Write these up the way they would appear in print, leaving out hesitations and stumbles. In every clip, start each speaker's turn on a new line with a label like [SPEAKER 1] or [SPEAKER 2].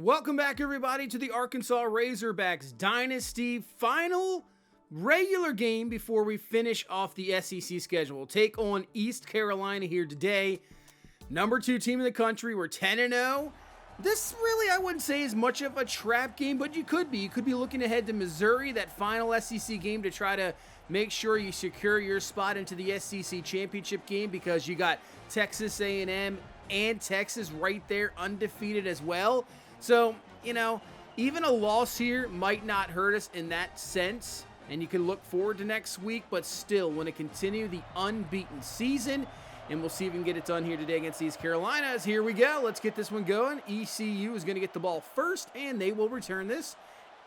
[SPEAKER 1] Welcome back, everybody, to the Arkansas Razorbacks Dynasty final regular game before we finish off the SEC schedule. We'll take on East Carolina here today. Number 2 team in the country. We're 10-0. This really, I wouldn't say, is much of a trap game, but you could be. You could be looking ahead to Missouri, that final SEC game, to try to make sure you secure your spot into the SEC championship game, because you got Texas A&M and Texas right there undefeated as well. So, even a loss here might not hurt us in that sense, and you can look forward to next week, but still want to continue the unbeaten season, and we'll see if we can get it done here today against East Carolina. As here we go. Let's get this one going. ECU is going to get the ball first, and they will return this,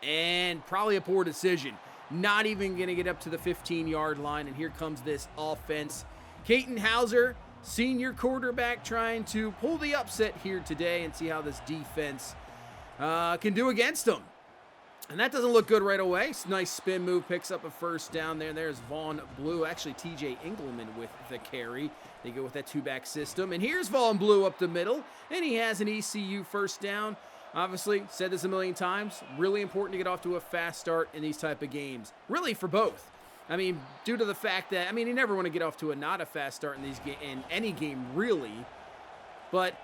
[SPEAKER 1] and probably a poor decision. Not even going to get up to the 15-yard line, and here comes this offense. Katin Hauser, senior quarterback, trying to pull the upset here today and see how this defense can do against them. And that doesn't look good right away. Nice spin move, picks up a first down there. There's Vaughn Blue, actually TJ Engelman with the carry. They go with that two-back system. And here's Vaughn Blue up the middle, and he has an ECU first down. Obviously, said this a million times, really important to get off to a fast start in these type of games. Really for both. I mean, due to the fact that, you never want to get off to not a fast start in any game, really. But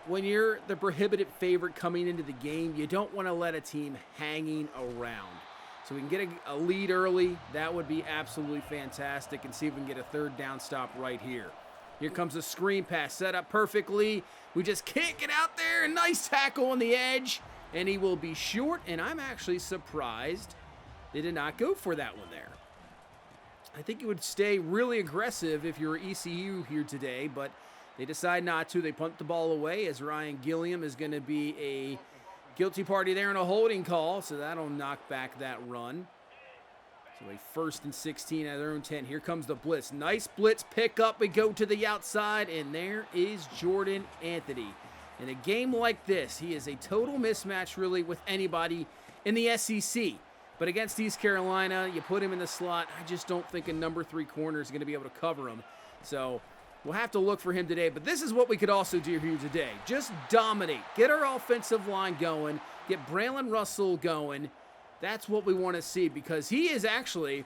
[SPEAKER 1] when you're the prohibitive favorite coming into the game, you don't want to let a team hanging around. So we can get a lead early. That would be absolutely fantastic, and see if we can get a third down stop right here. Here comes a screen pass set up perfectly. We just can't get out there. A nice tackle on the edge, and he will be short, and I'm actually surprised they did not go for that one there. I think you would stay really aggressive if you're ECU here today, but they decide not to. They punt the ball away, as Ryan Gilliam is going to be a guilty party there and a holding call, so that'll knock back that run. So a 1st and 16 at their own 10. Here comes the blitz. Nice blitz pickup. We go to the outside, and there is Jordan Anthony. In a game like this, he is a total mismatch, really, with anybody in the SEC. But against East Carolina, you put him in the slot. I just don't think a number 3 corner is going to be able to cover him. So we'll have to look for him today. But this is what we could also do here today. Just dominate. Get our offensive line going. Get Braylon Russell going. That's what we want to see, because he is actually,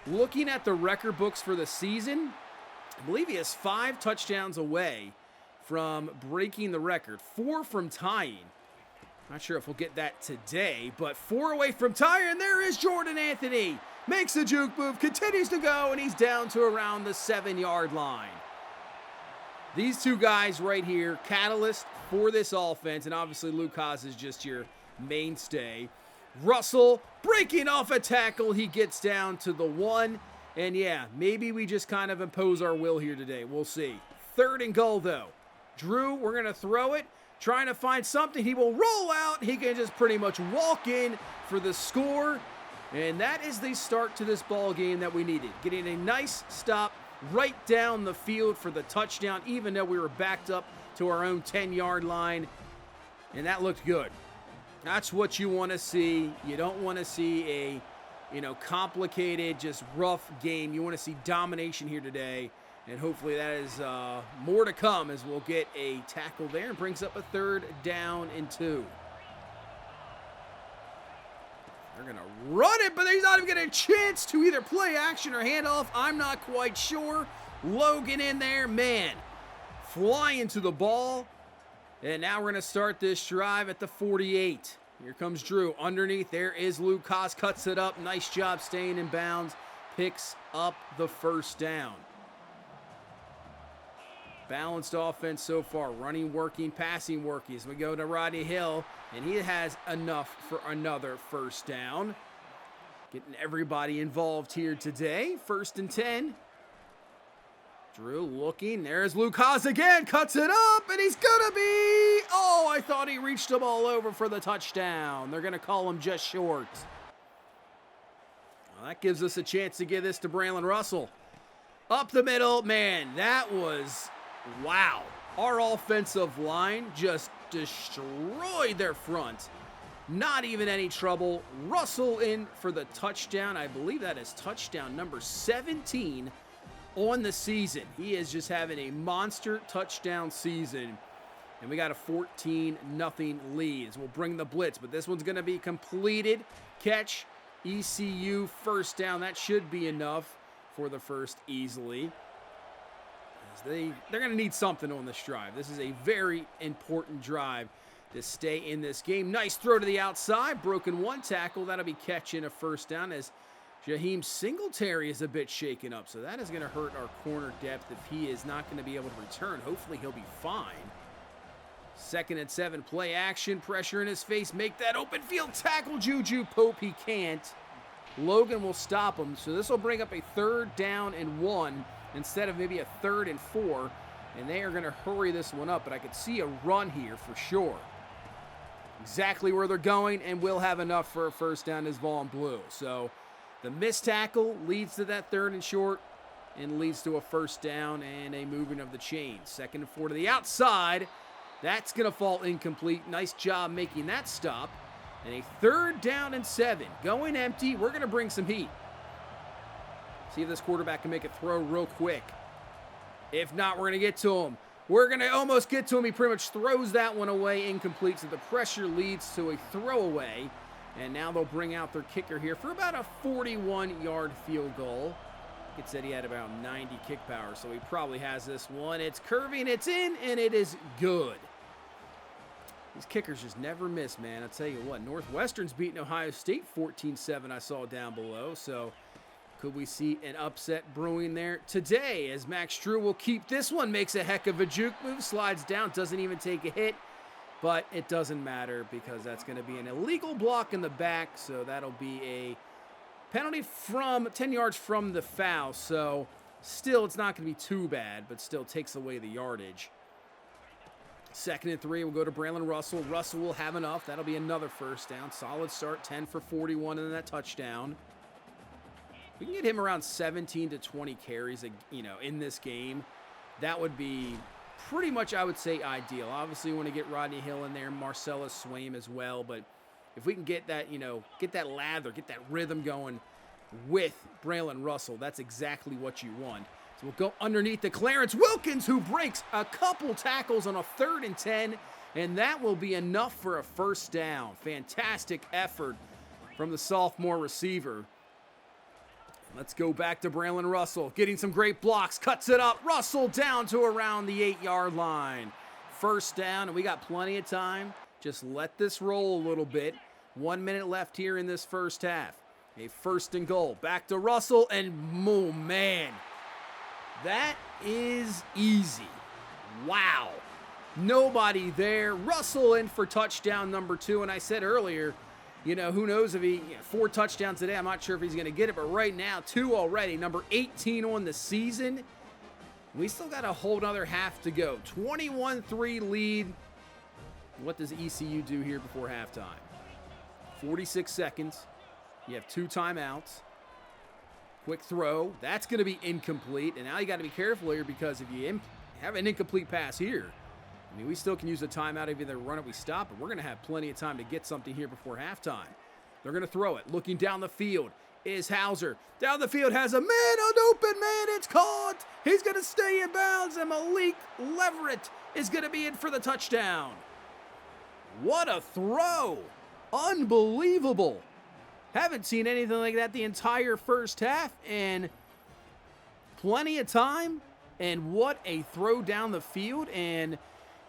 [SPEAKER 1] looking at the record books for the season, I believe he has 5 touchdowns away from breaking the record. 4 from tying. Not sure if we'll get that today, but 4 away from tying, and there is Jordan Anthony. Makes the juke move, continues to go, and he's down to around the 7-yard line. These two guys right here, catalyst for this offense, and obviously Luke Haas is just your mainstay. Russell breaking off a tackle. He gets down to the 1, and yeah, maybe we just kind of impose our will here today. We'll see. 3rd and goal, though. Drew, we're going to throw it. Trying to find something. He will roll out. He can just pretty much walk in for the score. And that is the start to this ball game that we needed. Getting a nice stop right down the field for the touchdown, even though we were backed up to our own 10-yard line. And that looked good. That's what you want to see. You don't want to see a, complicated, just rough game. You want to see domination here today. And hopefully that is more to come, as we'll get a tackle there and brings up a 3rd down and 2. They're going to run it, but he's not even getting a chance to either play action or handoff. I'm not quite sure. Logan in there, man, flying to the ball. And now we're going to start this drive at the 48. Here comes Drew underneath. There is Luke Haas, cuts it up. Nice job staying in bounds. Picks up the 1st down. Balanced offense so far. Running working, passing working. As we go to Rodney Hill, and he has enough for another 1st down. Getting everybody involved here today. 1st and 10. Drew looking. There's Luke Haas again. Cuts it up, and he's going to be... Oh, I thought he reached the ball over for the touchdown. They're going to call him just short. Well, that gives us a chance to give this to Braylon Russell. Up the middle. Man, that was... Wow. Our offensive line just destroyed their front. Not even any trouble. Russell in for the touchdown. I believe that is touchdown number 17 on the season. He is just having a monster touchdown season. And we got a 14-0 lead. So we'll bring the blitz, but this one's going to be completed. Catch, ECU, first down. That should be enough for the first easily. They're going to need something on this drive. This is a very important drive to stay in this game. Nice throw to the outside. Broken one tackle. That'll be catching a first down as Jaheim Singletary is a bit shaken up. So that is going to hurt our corner depth if he is not going to be able to return. Hopefully he'll be fine. 2nd and 7, play action, pressure in his face, make that open field tackle. Juju Pope, he can't. Logan will stop him, so this will bring up a 3rd down and 1 instead of maybe a 3rd and 4, and they are going to hurry this one up, but I could see a run here for sure. Exactly where they're going, and we'll have enough for a first down as Vaughn Blue. So the missed tackle leads to that 3rd and short and leads to a first down and a moving of the chains. 2nd and 4 to the outside. That's going to fall incomplete. Nice job making that stop. And a 3rd down and 7. Going empty. We're going to bring some heat. See if this quarterback can make a throw real quick. If not, we're going to get to him. We're going to almost get to him. He pretty much throws that one away, incomplete. So the pressure leads to a throwaway. And now they'll bring out their kicker here for about a 41-yard field goal. It said he had about 90 kick power, so he probably has this one. It's curving, it's in, and it is good. These kickers just never miss, man. I'll tell you what, Northwestern's beating Ohio State 14-7 I saw down below, so could we see an upset brewing there today as Max Drew will keep this one, makes a heck of a juke move, slides down, doesn't even take a hit, but it doesn't matter because that's going to be an illegal block in the back, so that'll be a penalty from 10 yards from the foul, so still it's not going to be too bad, but still takes away the yardage. 2nd and 3, we'll go to Braylon Russell. Russell will have enough. That'll be another first down. Solid start, 10 for 41 and then that touchdown. We can get him around 17 to 20 carries, in this game. That would be pretty much, I would say, ideal. Obviously, we want to get Rodney Hill in there, Marcellus Swaim as well, but if we can get that, get that lather, get that rhythm going with Braylon Russell, that's exactly what you want. So we'll go underneath to Clarence Wilkins, who breaks a couple tackles on a 3rd and 10, and that will be enough for a first down. Fantastic effort from the sophomore receiver. Let's go back to Braylon Russell, getting some great blocks, cuts it up. Russell down to around the 8-yard line. First down, and we got plenty of time. Just let this roll a little bit. 1 minute left here in this first half. A 1st and goal. Back to Russell, and oh man, that is easy. Wow. Nobody there. Russell in for touchdown number 2, and I said earlier, who knows if he, 4 touchdowns today. I'm not sure if he's going to get it, but right now, 2 already. Number 18 on the season. We still got a whole other half to go. 21-3 lead. What does ECU do here before halftime? 46 seconds. You have 2 timeouts. Quick throw. That's going to be incomplete. And now you got to be careful here because if you have an incomplete pass here, we still can use a timeout. If either run it, we stop it. We're going to have plenty of time to get something here before halftime. They're going to throw it. Looking down the field is Hauser. Down the field has a man, an open man. It's caught. He's going to stay in bounds. And Malik Leverett is going to be in for the touchdown. What a throw. Unbelievable. Haven't seen anything like that the entire first half, and plenty of time, and what a throw down the field, and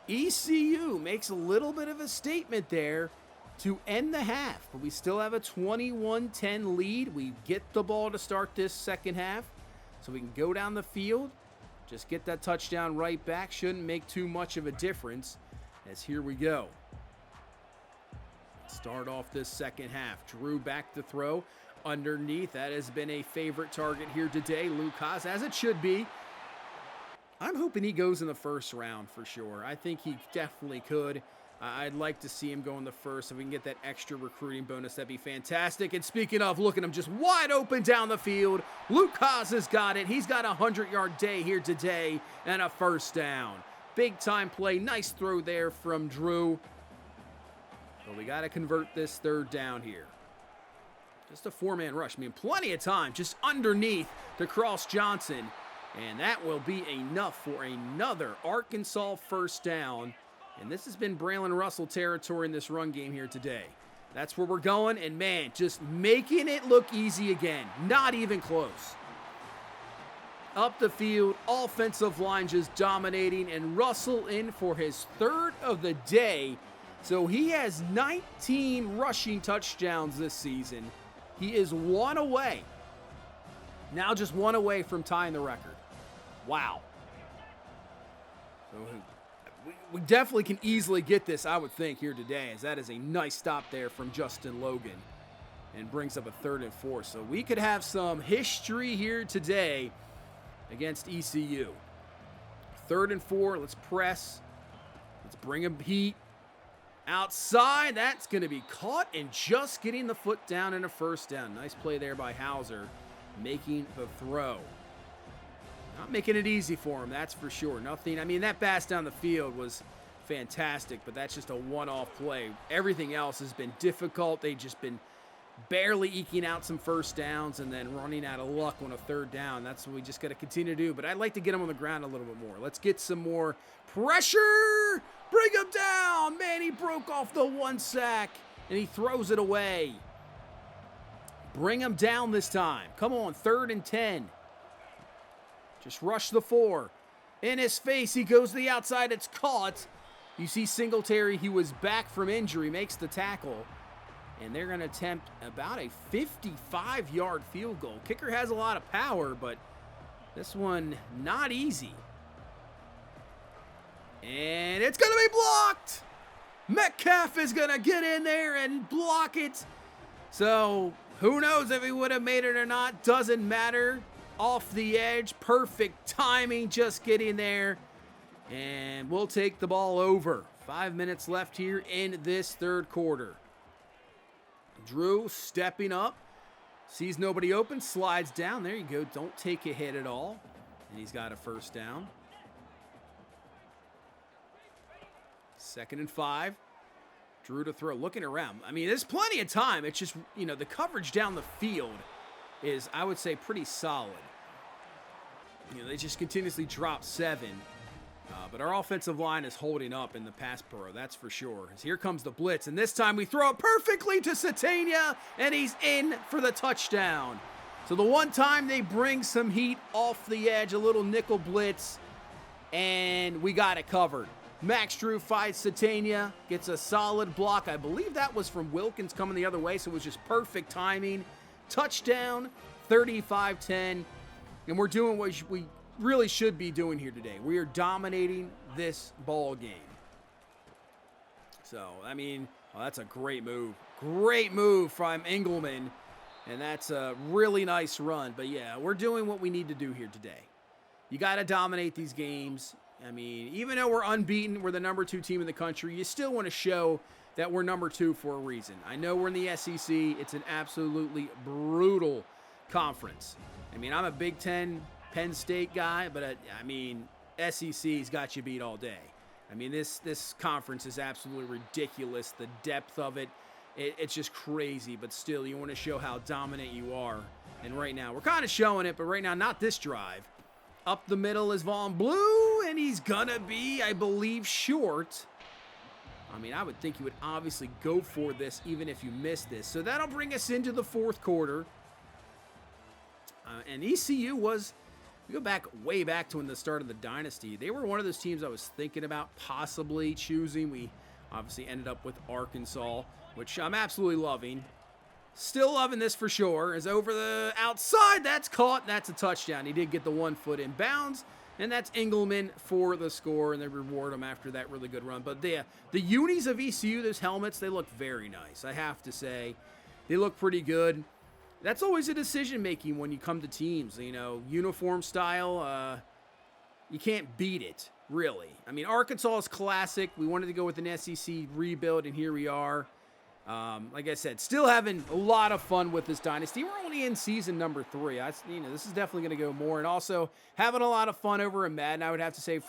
[SPEAKER 1] ECU makes a little bit of a statement there to end the half, but we still have a 21-10 lead. We get the ball to start this second half, so we can go down the field, just get that touchdown right back. Shouldn't make too much of a difference, as here we go. Start off this second half. Drew back to throw underneath. That has been a favorite target here today. Luke Haas, as it should be. I'm hoping he goes in the first round for sure. I think he definitely could. I'd like to see him go in the first. If we can get that extra recruiting bonus, that'd be fantastic. And speaking of, look at him just wide open down the field. Luke Haas has got it. He's got a 100-yard day here today and a first down. Big time play. Nice throw there from Drew. But we got to convert this 3rd down here. Just a 4-man rush. Plenty of time just underneath to Cross Johnson. And that will be enough for another Arkansas first down And this has been Braylon Russell territory in this run game here today. That's where we're going, and man, just making it look easy again. Not even close. Up the field, offensive line just dominating, and Russell in for his third of the day. So he has 19 rushing touchdowns this season. He is one away. Now just one away from tying the record. Wow. So we definitely can easily get this, I would think, here today, as that is a nice stop there from Justin Logan and brings up a 3rd and 4. So we could have some history here today against ECU. 3rd and 4, let's press. Let's bring him heat. Outside, that's going to be caught and just getting the foot down and a first down. Nice play there by Hauser, making the throw. Not making it easy for him, that's for sure. Nothing, I mean, that pass down the field was fantastic, but that's just a one-off play. Everything else has been difficult. They've just been barely eking out some first downs and then running out of luck on a 3rd down. That's what we just got to continue to do. But I'd like to get him on the ground a little bit more. Let's get some more pressure. Bring him down. Man, he broke off the 1 sack, and he throws it away. Bring him down this time. Come on, 3rd and 10. Just rush the 4. In his face, he goes to the outside. It's caught. You see Singletary, he was back from injury, makes the tackle. And they're going to attempt about a 55-yard field goal. Kicker has a lot of power, but this one not easy. And it's going to be blocked. Metcalf is going to get in there and block it. So who knows if he would have made it or not. Doesn't matter. Off the edge. Perfect timing. Just getting there. And we'll take the ball over. 5 minutes left here in this 3rd quarter. Drew stepping up. Sees nobody open. Slides down. There you go. Don't take a hit at all. And he's got a first down. 2nd and 5. Drew to throw. Looking around. I mean, there's plenty of time. It's just, you know, the coverage down the field is, I would say, pretty solid. You know, they just continuously drop 7. But our offensive line is holding up in the pass pro, that's for sure. As here comes the blitz, and this time we throw it perfectly to Satania, and he's in for the touchdown. So the one time they bring some heat off the edge, a little nickel blitz, and we got it covered. Max Drew fights Satania, gets a solid block. I believe that was from Wilkins coming the other way, so it was just perfect timing. Touchdown, 35-10, and we're doing what we really should be doing here today. We are dominating this ball game. So, I mean, well, that's a great move. Great move from Engelman, and that's a really nice run. But, yeah, we're doing what we need to do here today. You got to dominate these games. I mean, even though we're unbeaten, we're the number 2 team in the country, you still want to show that we're number 2 for a reason. I know we're in the SEC. It's an absolutely brutal conference. I mean, I'm a Big Ten Penn State guy, but I mean, SEC's got you beat all day. I mean, this conference is absolutely ridiculous. The depth of it, it's just crazy. But still, you want to show how dominant you are. And right now, we're kind of showing it, but right now, not this drive. Up the middle is Vaughn Blue, and he's gonna be, I believe, short. I mean, I would think you would obviously go for this even if you missed this. So that'll bring us into the 4th quarter. And ECU was, we go back way back to when the start of the Dynasty. They were one of those teams I was thinking about possibly choosing. We obviously ended up with Arkansas, which I'm absolutely loving. Still loving this for sure. Is over the outside. That's caught. That's a touchdown. He did get the 1 foot in bounds. And that's Engelman for the score, and they reward him after that really good run. But the unis of ECU, those helmets, they look very nice, I have to say. They look pretty good. That's always a decision-making when you come to teams. You know, uniform style, you can't beat it, really. I mean, Arkansas is classic. We wanted to go with an SEC rebuild, and here we are. Like I said, still having a lot of fun with this Dynasty. We're only in season number 3. This is definitely going to go more. And also having a lot of fun over in Madden, I would have to say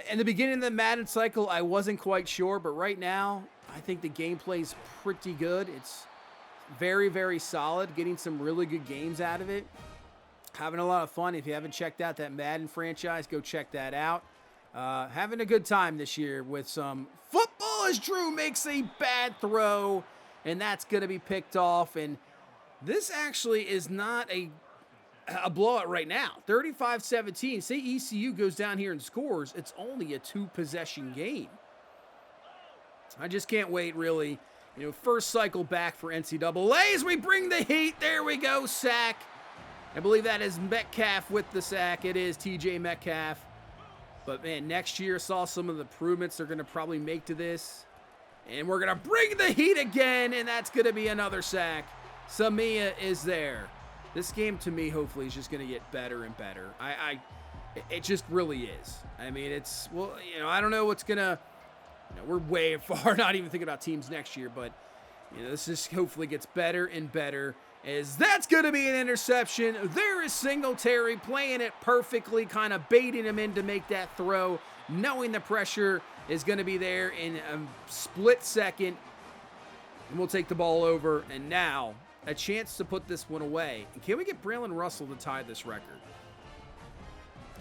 [SPEAKER 1] in the beginning of the Madden cycle, I wasn't quite sure. But right now, I think the gameplay is pretty good. It's very, very solid. Getting some really good games out of it. Having a lot of fun. If you haven't checked out that Madden franchise, go check that out. Having a good time this year with some football as Drew makes a bad throw, and that's going to be picked off. And this actually is not a blowout right now. 35-17. Say ECU goes down here and scores, it's only a 2-possession game. I just can't wait, really. First cycle back for NCAA as we bring the heat. There we go, sack. I believe that is Metcalf with the sack. It is TJ Metcalf. But, man, next year saw some of the improvements they're going to probably make to this. And we're going to bring the heat again, and that's going to be another sack. Samia is there. This game, to me, hopefully, is just going to get better and better. It just really is. I mean, I don't know what's going to, we're way far, not even thinking about teams next year, but, this just hopefully gets better and better. As that's going to be an interception. There is Singletary playing it perfectly, kind of baiting him in to make that throw, knowing the pressure is going to be there in a split second. And we'll take the ball over. And now, a chance to put this one away. And can we get Braylon Russell to tie this record?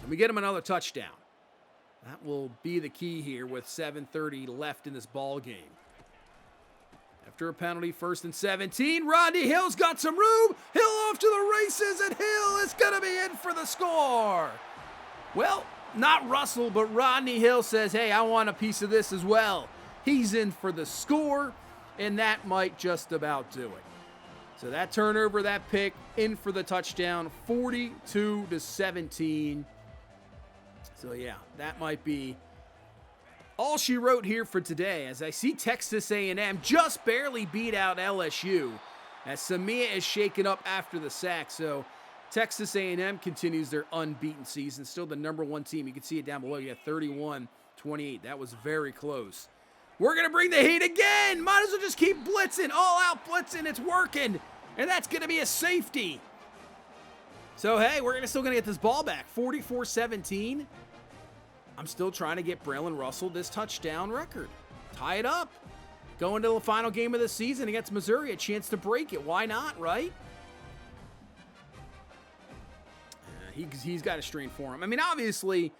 [SPEAKER 1] Can we get him another touchdown? That will be the key here with 7:30 left in this ball game. After a penalty, 1st and 17. Rodney Hill's got some room. Hill off to the races, and Hill is going to be in for the score. Well, not Russell, but Rodney Hill says, hey, I want a piece of this as well. He's in for the score, and that might just about do it. So that turnover, that pick, in for the touchdown, 42-17. So, yeah, that might be all she wrote here for today, as I see Texas A&M just barely beat out LSU as Samia is shaken up after the sack. So Texas A&M continues their unbeaten season, still the #1 team. You can see it down below. You got 31-28. That was very close. We're going to bring the heat again. Might as well just keep blitzing, all out blitzing. It's working, and that's going to be a safety. So, hey, we're still going to get this ball back. 44-17. I'm still trying to get Braylon Russell this touchdown record. Tie it up. Go into the final game of the season against Missouri, a chance to break it. Why not, right? He's got a strain for him. I mean, obviously,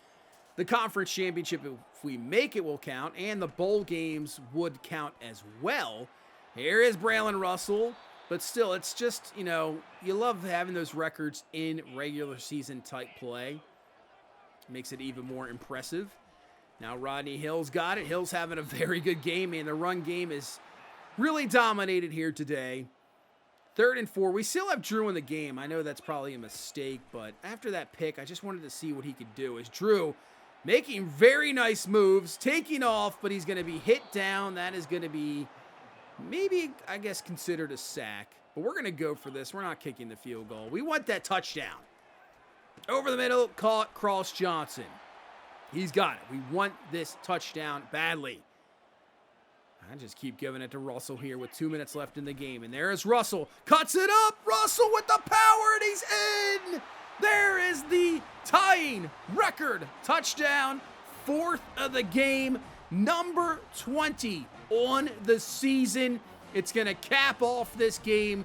[SPEAKER 1] the conference championship, if we make it, will count, and the bowl games would count as well. Here is Braylon Russell, but still, it's just, you love having those records in regular season type play. Makes it even more impressive. Now Rodney Hill's got it. Hill's having a very good game, and the run game is really dominated here today. 3rd and 4. We still have Drew in the game. I know that's probably a mistake, but after that pick, I just wanted to see what he could do. As Drew making very nice moves, taking off, but he's going to be hit down. That is going to be maybe, I guess, considered a sack. But we're going to go for this. We're not kicking the field goal. We want that touchdown. Over the middle, caught Cross Johnson. He's got it. We want this touchdown badly. I just keep giving it to Russell here with 2 minutes left in the game. And there is Russell. Cuts it up. Russell with the power, and he's in. There is the tying record touchdown. 4th of the game. Number 20 on the season. It's going to cap off this game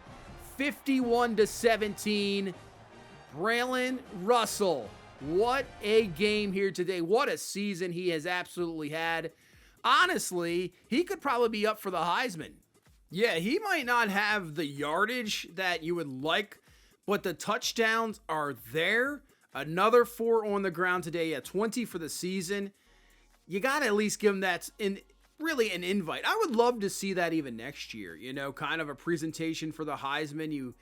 [SPEAKER 1] 51-17. Braylon Russell, what a game here today. What a season he has absolutely had. Honestly, he could probably be up for the Heisman. Yeah, he might not have the yardage that you would like, but the touchdowns are there. Another 4 on the ground today, 20 for the season. You got to at least give him that really an invite. I would love to see that even next year, kind of a presentation for the Heisman. You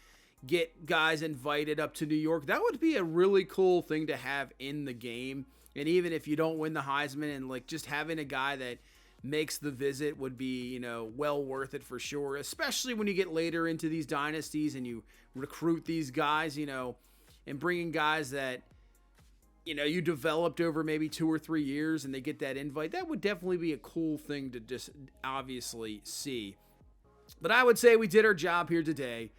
[SPEAKER 1] get guys invited up to New York. That would be a really cool thing to have in the game. And even if you don't win the Heisman, and just having a guy that makes the visit would be, well worth it for sure. Especially when you get later into these dynasties and you recruit these guys, and bringing guys that, you developed over maybe 2 or 3 years and they get that invite. That would definitely be a cool thing to just obviously see. But I would say we did our job here today.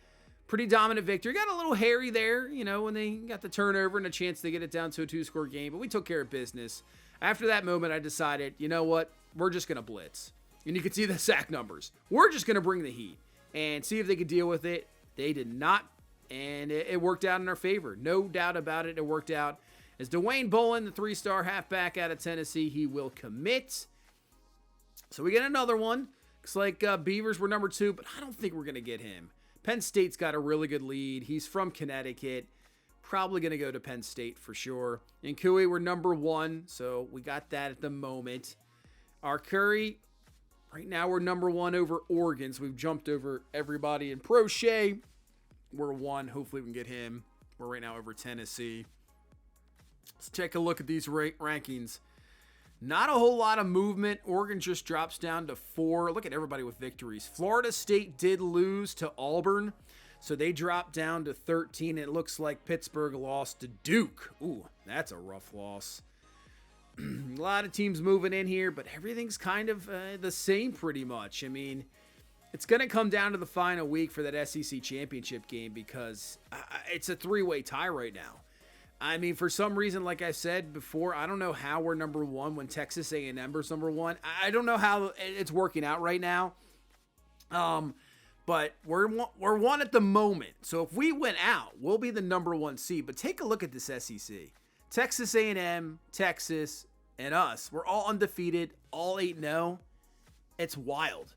[SPEAKER 1] Pretty dominant victory. Got a little hairy there, when they got the turnover and a chance to get it down to a 2-score game, but we took care of business. After that moment, I decided, you know what? We're just going to blitz. And you can see the sack numbers. We're just going to bring the heat and see if they could deal with it. They did not, and it worked out in our favor. No doubt about it. It worked out. As Dwayne Bolin, the 3-star halfback out of Tennessee, he will commit. So we get another one. Looks like Beavers were number 2, but I don't think we're going to get him. Penn State's got a really good lead. He's from Connecticut. Probably going to go to Penn State for sure. And Kui were number 1, so we got that at the moment. Our Curry, right now we're number 1 over Oregon, so we've jumped over everybody. And Prochet, we're 1. Hopefully we can get him. We're right now over Tennessee. Let's take a look at these rankings. Not a whole lot of movement. Oregon just drops down to 4. Look at everybody with victories. Florida State did lose to Auburn, so they dropped down to 13. It looks like Pittsburgh lost to Duke. Ooh, that's a rough loss. A lot of teams moving in here, but everything's kind of the same pretty much. I mean, it's going to come down to the final week for that SEC championship game because it's a 3-way tie right now. I mean, for some reason, like I said before, I don't know how we're number 1 when Texas A&M is number 1. I don't know how it's working out right now. But we're 1 at the moment. So if we win out, we'll be the number 1 seed. But take a look at this SEC. Texas A&M, Texas, and us. We're all undefeated, all 8-0. It's wild.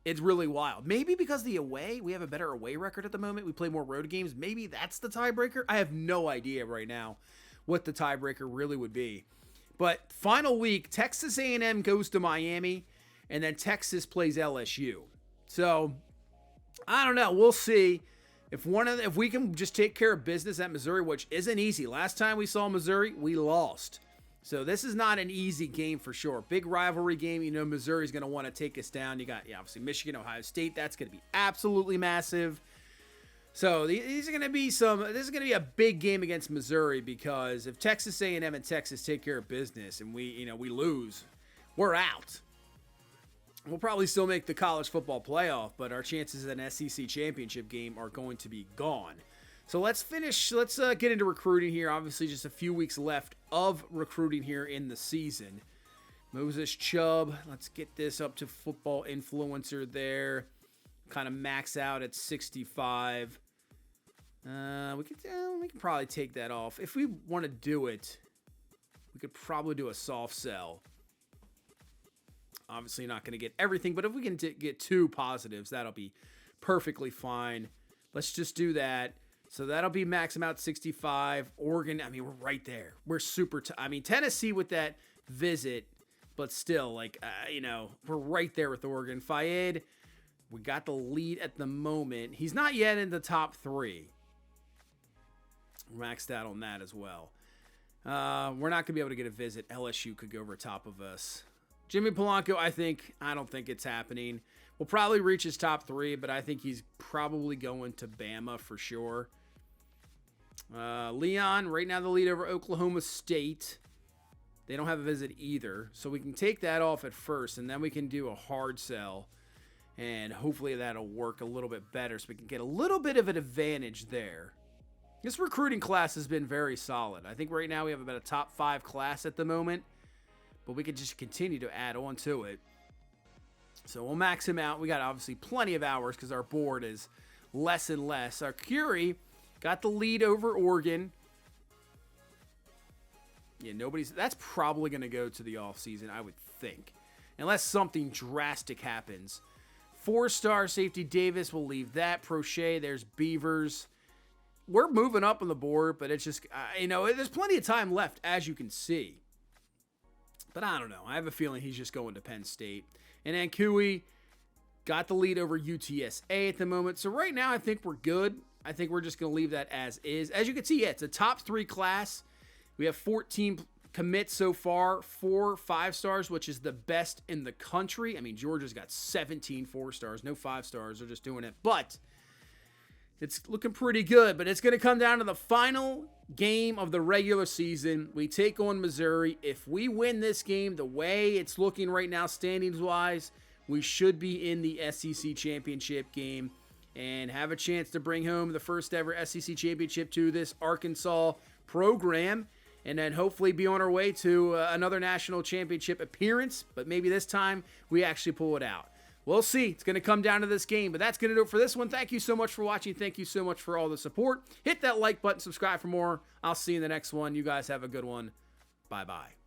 [SPEAKER 1] It's really wild. Maybe because we have a better away record at the moment. We play more road games. Maybe that's the tiebreaker. I have no idea right now what the tiebreaker really would be. But final week, Texas A&M goes to Miami, and then Texas plays LSU. So I don't know. We'll see if we can just take care of business at Missouri, which isn't easy. Last time we saw Missouri, we lost. So this is not an easy game for sure. Big rivalry game. You know, Missouri's going to want to take us down. You got, obviously Michigan, Ohio State. That's going to be absolutely massive. So these are going to be this is going to be a big game against Missouri because if Texas A&M and Texas take care of business and we lose, we're out. We'll probably still make the college football playoff, but our chances at an SEC championship game are going to be gone. So let's get into recruiting here. Obviously, just a few weeks left of recruiting here in the season. Moses Chubb, let's get this up to football influencer there. Kind of max out at 65. We could probably take that off. If we want to do it, we could probably do a soft sell. Obviously not going to get everything, but if we can get 2 positives, that'll be perfectly fine. Let's just do that. So that'll be maximum out 65. Oregon, I mean, we're right there. We're super Tennessee with that visit, but still, we're right there with Oregon. Fayed, we got the lead at the moment. He's not yet in the top 3. Maxed out on that as well. We're not going to be able to get a visit. LSU could go over top of us. Jimmy Polanco, I don't think it's happening. We'll probably reach his top 3, but I think he's probably going to Bama for sure. Leon, right now the lead over Oklahoma State. They don't have a visit either, so we can take that off at first, and then we can do a hard sell, and hopefully that'll work a little bit better so we can get a little bit of an advantage there. This recruiting class has been very solid. I think right now we have about a top 5 class at the moment, but we could just continue to add on to it. So we'll max him out. We got obviously plenty of hours because our board is less and less. Our Curie got the lead over Oregon. Yeah, that's probably going to go to the offseason, I would think. Unless something drastic happens. 4-star safety Davis, we'll leave that. Prochet, there's Beavers. We're moving up on the board, but it's just, there's plenty of time left, as you can see. But I don't know. I have a feeling he's just going to Penn State. And then Kui got the lead over UTSA at the moment. So right now, I think we're good. I think we're just going to leave that as is. As you can see, it's a top 3 class. We have 14 commits so far, 4 5-stars, which is the best in the country. I mean, Georgia's got 17 4-stars, no 5-stars. They're just doing it. But it's looking pretty good. But it's going to come down to the final game of the regular season. We take on Missouri. If we win this game the way it's looking right now, standings-wise, we should be in the SEC championship game and have a chance to bring home the first ever SEC championship to this Arkansas program, and then hopefully be on our way to another national championship appearance, but maybe this time we actually pull it out. We'll see. It's going to come down to this game, but that's going to do it for this one. Thank you so much for watching. Thank you so much for all the support. Hit that like button, subscribe for more. I'll see you in the next one. You guys have a good one. Bye-bye.